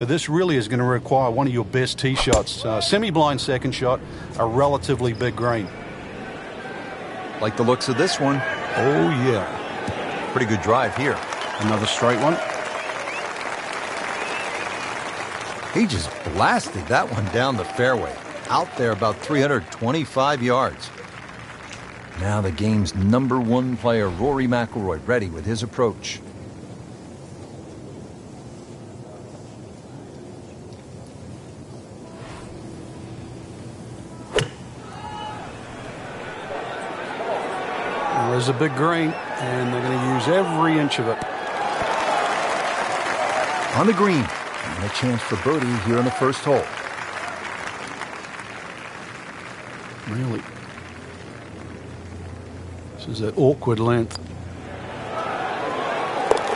This really is going to require one of your best tee shots. Semi-blind second shot, a relatively big green. Like the looks of this one. Oh, yeah. Pretty good drive here. Another straight one. He just blasted that one down the fairway. Out there about 325 yards. Now the game's #1 player, Rory McIlroy, ready with his approach. There's a big green, and they're going to use every inch of it. On the green, and a chance for birdie here on the first hole. Really. This is an awkward length.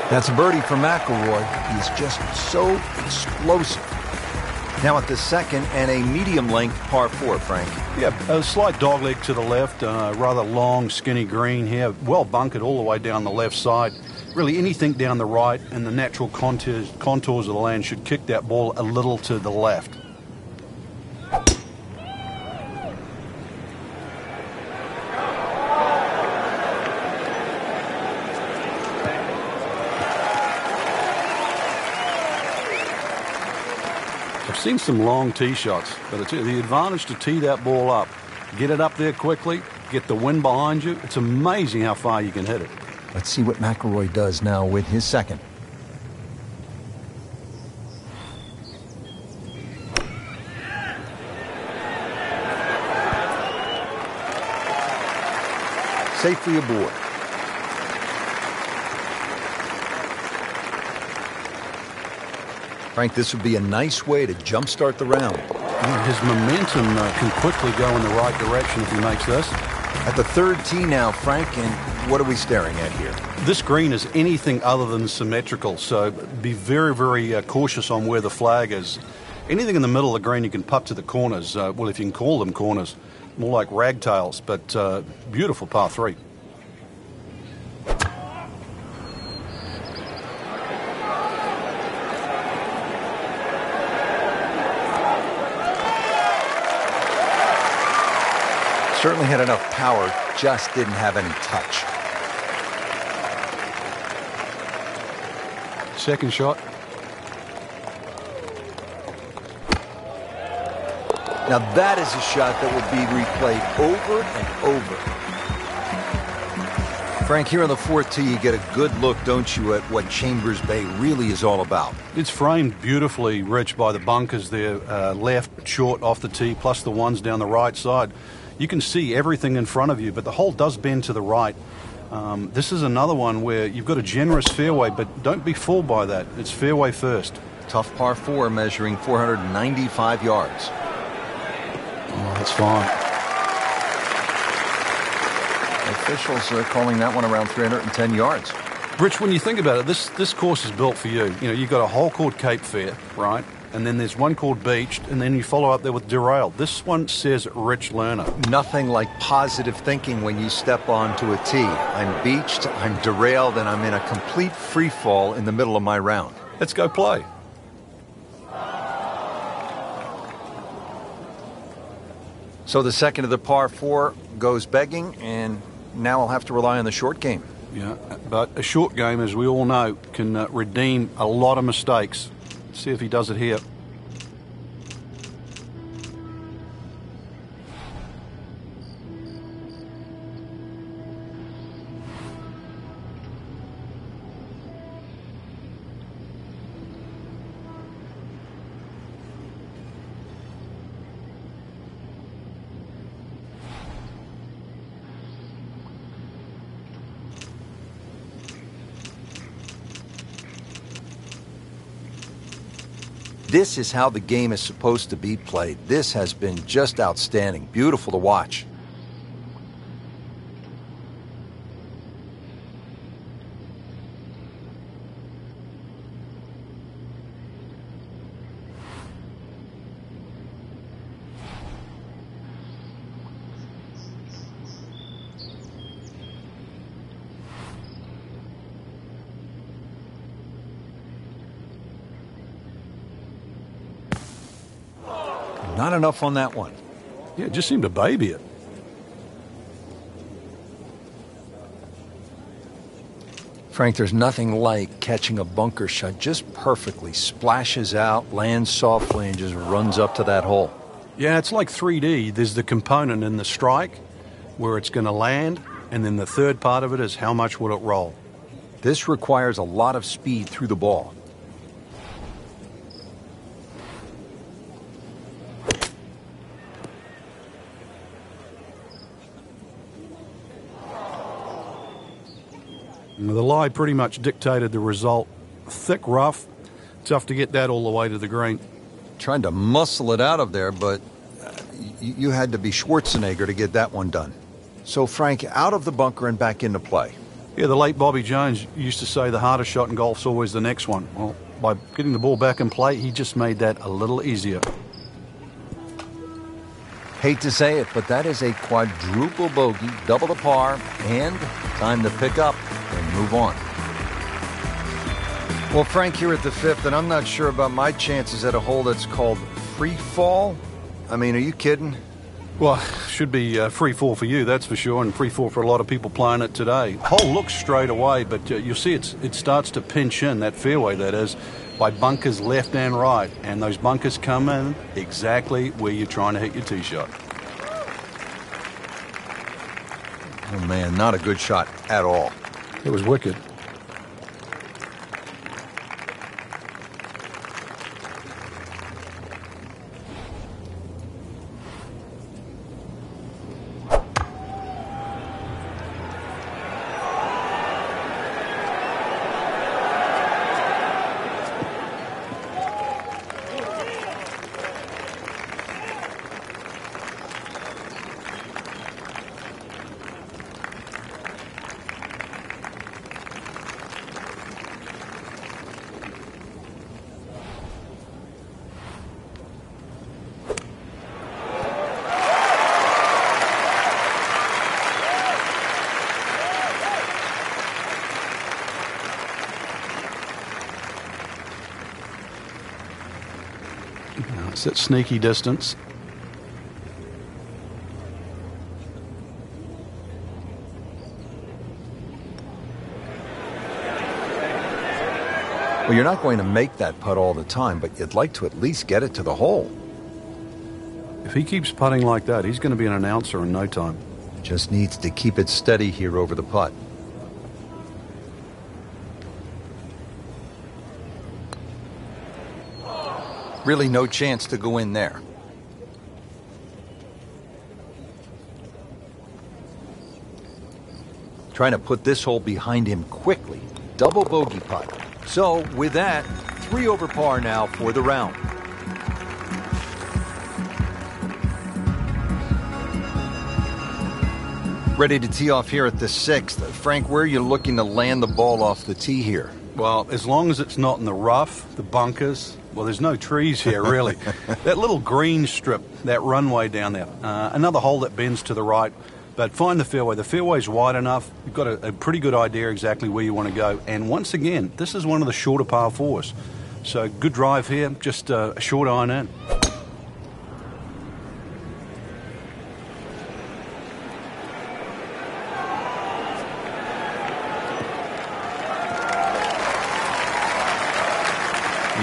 That's a birdie for McIlroy. He's just so explosive. Now at the second and a medium length par 4, Frank. Yeah, a slight dogleg to the left, rather long, skinny green here, well bunkered all the way down the left side. Really anything down the right and the natural contours of the land should kick that ball a little to the left. I've seen some long tee shots, but it's the advantage to tee that ball up, get it up there quickly, get the wind behind you. It's amazing how far you can hit it. Let's see what McIlroy does now with his second. Safely aboard. Frank, this would be a nice way to jumpstart the round. Yeah, his momentum can quickly go in the right direction if he makes this. At the third tee now, Frank, and what are we staring at here? This green is anything other than symmetrical, so be very, very cautious on where the flag is. Anything in the middle of the green you can putt to the corners, well, if you can call them corners, more like ragtails, but beautiful par 3. Certainly had enough power, just didn't have any touch. Second shot. Now that is a shot that will be replayed over and over. Frank, here on the fourth tee, you get a good look, don't you, at what Chambers Bay really is all about. It's framed beautifully, Rich, by the bunkers there, left, short, off the tee, plus the ones down the right side. You can see everything in front of you, but the hole does bend to the right. This is another one where you've got a generous fairway, but don't be fooled by that. It's fairway first. Tough par 4 measuring 495 yards. Oh, that's fine. Officials are calling that one around 310 yards. Rich, when you think about it, this course is built for you. You know, you've got a hole called Cape Fair, right? And then there's one called Beached, and then you follow up there with Derailed. This one says Rich Lerner. Nothing like positive thinking when you step onto a tee. I'm beached, I'm derailed, and I'm in a complete free fall in the middle of my round. Let's go play. So the second of the par 4 goes begging, and now I'll have to rely on the short game. Yeah, but a short game, as we all know, can redeem a lot of mistakes. See if he does it here. This is how the game is supposed to be played. This has been just outstanding. Beautiful to watch. Not enough on that one. Yeah, it just seemed to baby it. Frank, there's nothing like catching a bunker shot just perfectly. Splashes out, lands softly, and just runs up to that hole. Yeah, it's like 3D. There's the component in the strike where it's going to land, and then the third part of it is how much will it roll. This requires a lot of speed through the ball. The lie pretty much dictated the result. Thick rough, tough to get that all the way to the green. Trying to muscle it out of there, but you had to be Schwarzenegger to get that one done. So, Frank, out of the bunker and back into play. Yeah, the late Bobby Jones used to say the hardest shot in golf's always the next one. Well, by getting the ball back in play, he just made that a little easier. Hate to say it, but that is a quadruple bogey, double the par, and time to pick up and move on. Well, Frank, here at the fifth, and I'm not sure about my chances at a hole that's called free fall. I mean, are you kidding? Well, should be free fall for you, that's for sure, and free fall for a lot of people playing it today. Hole looks straight away, but you'll see it starts to pinch in, that fairway that is, by bunkers left and right, and those bunkers come in exactly where you're trying to hit your tee shot. Oh, man, not a good shot at all. It was wicked. It's at sneaky distance. Well, you're not going to make that putt all the time, but you'd like to at least get it to the hole. If he keeps putting like that, he's going to be an announcer in no time. Just needs to keep it steady here over the putt. Really no chance to go in there. Trying to put this hole behind him quickly. Double bogey putt. So, with that, 3 over par now for the round. Ready to tee off here at the sixth. Frank, where are you looking to land the ball off the tee here? Well, as long as it's not in the rough, the bunkers, well, there's no trees here, really. That little green strip, that runway down there, another hole that bends to the right, but find the fairway. The fairway's wide enough. You've got a pretty good idea exactly where you want to go. And once again, this is one of the shorter par fours. So good drive here, just a short iron in.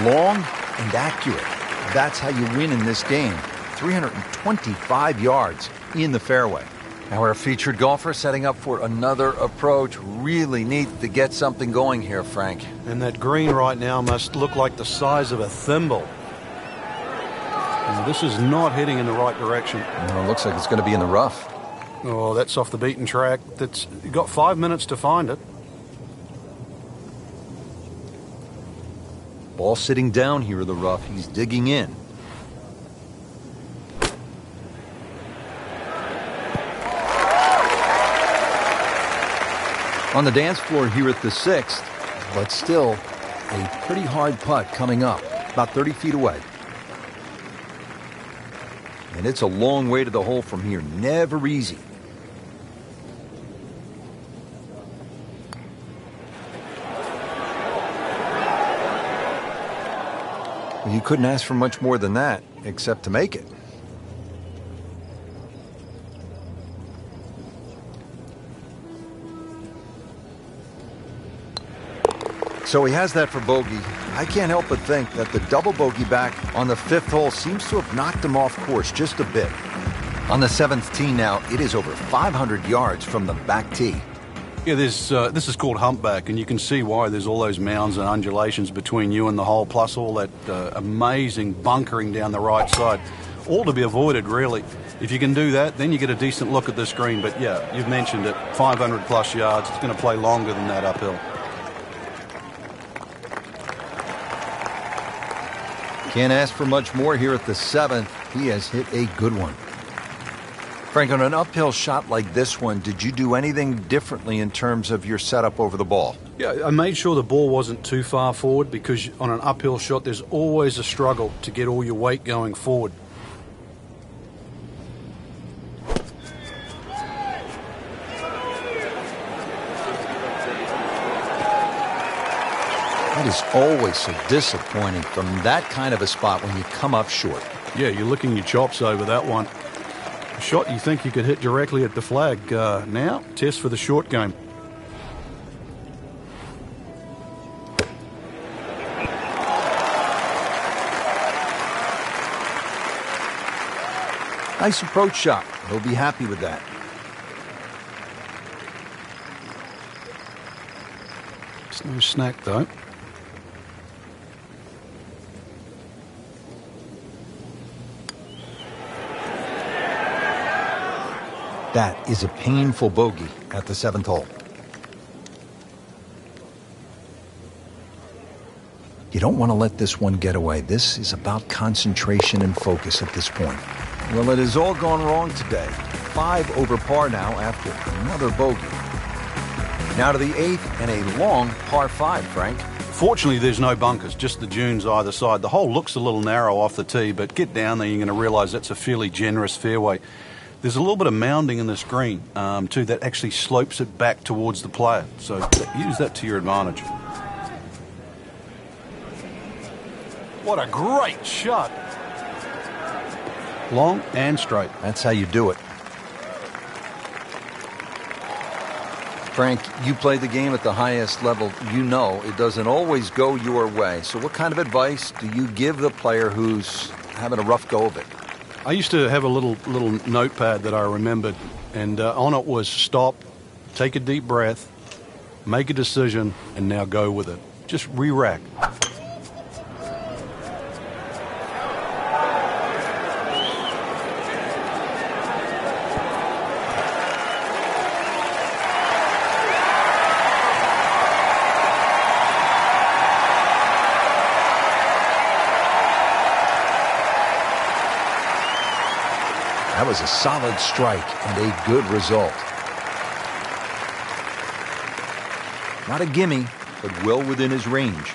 Long and accurate. That's how you win in this game. 325 yards in the fairway. Now our featured golfer setting up for another approach. Really neat to get something going here, Frank. And that green right now must look like the size of a thimble. Now, this is not heading in the right direction. Well, it looks like it's going to be in the rough. Oh, that's off the beaten track. You've got 5 minutes to find it. Ball sitting down here in the rough. He's digging in. On the dance floor here at the sixth, but still a pretty hard putt coming up, about 30 feet away. And it's a long way to the hole from here. Never easy. Well, you couldn't ask for much more than that, except to make it. So he has that for bogey. I can't help but think that the double bogey back on the 5th hole seems to have knocked him off course just a bit. On the 7th tee now, it is over 500 yards from the back tee. Yeah, this is called humpback, and you can see why there's all those mounds and undulations between you and the hole, plus all that amazing bunkering down the right side. All to be avoided, really. If you can do that, then you get a decent look at this green. But yeah, you've mentioned it, 500 plus yards. It's going to play longer than that uphill. Can't ask for much more here at the 7th. He has hit a good one. Frank, on an uphill shot like this one, did you do anything differently in terms of your setup over the ball? Yeah, I made sure the ball wasn't too far forward, because on an uphill shot, there's always a struggle to get all your weight going forward. That is always so disappointing from that kind of a spot when you come up short. Yeah, you're licking your chops over that one. A shot you think you could hit directly at the flag. Now, test for the short game. Nice approach shot. He'll be happy with that. It's no snack, though. That is a painful bogey at the 7th hole. You don't want to let this one get away. This is about concentration and focus at this point. Well, it has all gone wrong today. 5 over par now after another bogey. Now to the 8th and a long par 5, Frank. Fortunately, there's no bunkers, just the dunes either side. The hole looks a little narrow off the tee, but get down there, you're going to realize that's a fairly generous fairway. There's a little bit of mounding in this green, too, that actually slopes it back towards the player. So use that to your advantage. What a great shot. Long and straight. That's how you do it. Frank, you play the game at the highest level. You know it doesn't always go your way. So what kind of advice do you give the player who's having a rough go of it? I used to have a little notepad that I remembered, and on it was stop, take a deep breath, make a decision, and now go with it. Just re-rack. That was a solid strike and a good result. Not a gimme, but well within his range.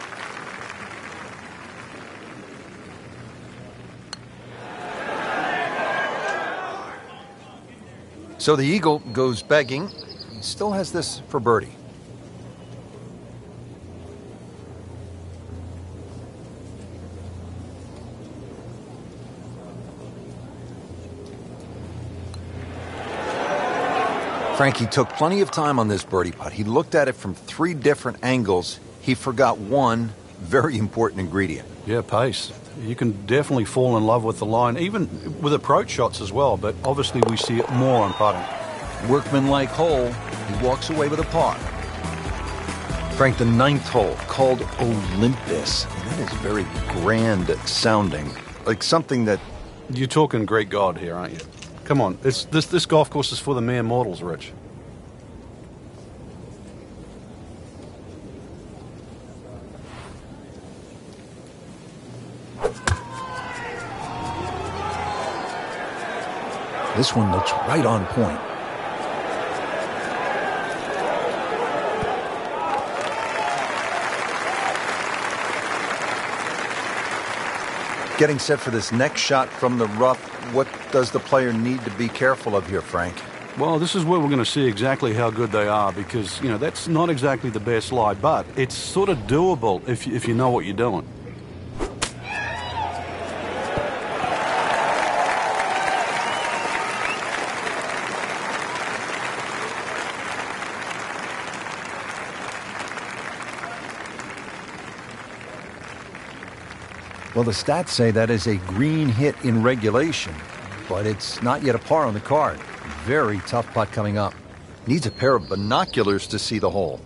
So the Eagle goes begging. He still has this for birdie. Frankie took plenty of time on this birdie putt. He looked at it from 3 different angles. He forgot one very important ingredient. Yeah, pace. You can definitely fall in love with the line, even with approach shots as well, but obviously we see it more on putting. Workmanlike hole. He walks away with a par. Frank, the 9th hole, called Olympus. And that is very grand sounding, like something that... You're talking Greek god here, aren't you? Come on, this golf course is for the mere mortals, Rich. This one looks right on point. Getting set for this next shot from the rough, what does the player need to be careful of here, Frank? Well, this is where we're going to see exactly how good they are, because, you know, that's not exactly the best lie, but it's sort of doable if you know what you're doing. Well, the stats say that is a green hit in regulation, but it's not yet a par on the card. Very tough putt coming up. Needs a pair of binoculars to see the hole.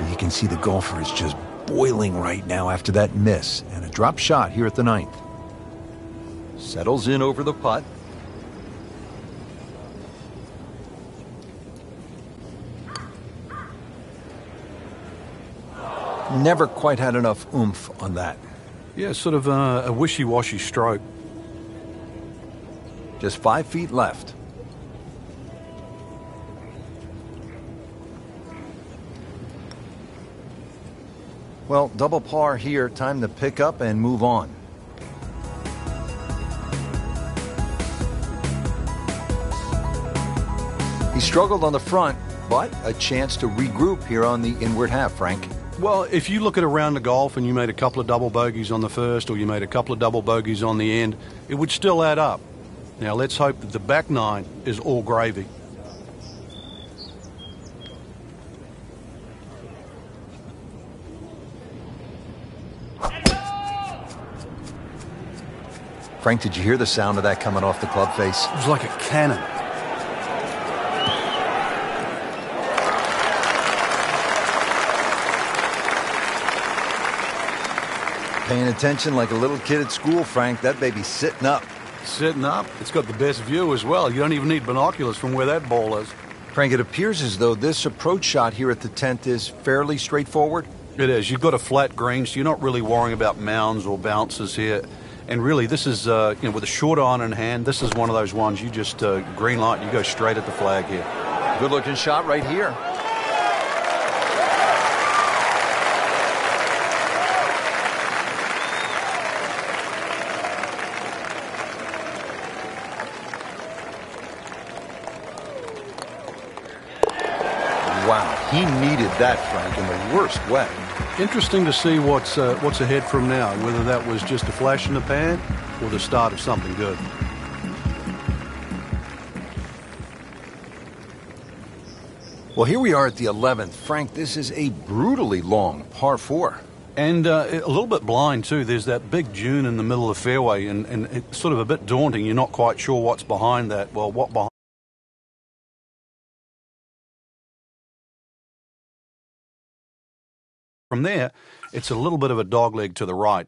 You can see the golfer is just boiling right now after that miss, and a drop shot here at the 9th. Settles in over the putt. Never quite had enough oomph on that. Yeah, sort of a wishy-washy stroke. Just 5 feet left. Well, double par here. Time to pick up and move on. He struggled on the front, but a chance to regroup here on the inward half, Frank. Well, if you look at a round of golf and you made a couple of double bogeys on the first or you made a couple of double bogeys on the end, it would still add up. Now, let's hope that the back 9 is all gravy. Frank, did you hear the sound of that coming off the club face? It was like a cannon. Paying attention like a little kid at school, Frank. That baby's sitting up. Sitting up. It's got the best view as well. You don't even need binoculars from where that ball is. Frank, it appears as though this approach shot here at the 10th is fairly straightforward. It is. You've got a flat green, so you're not really worrying about mounds or bounces here. And really, this is, with a short iron in hand, this is one of those ones you just green light, you go straight at the flag here. Good looking shot right here. Wow, he needed that, Frank, in the worst way. Interesting to see what's ahead from now, whether that was just a flash in the pan or the start of something good. Well, here we are at the 11th. Frank, this is a brutally long par 4. And a little bit blind, too. There's that big dune in the middle of the fairway, and it's sort of a bit daunting. You're not quite sure what's behind that. Well, what behind? From there, it's a little bit of a dogleg to the right.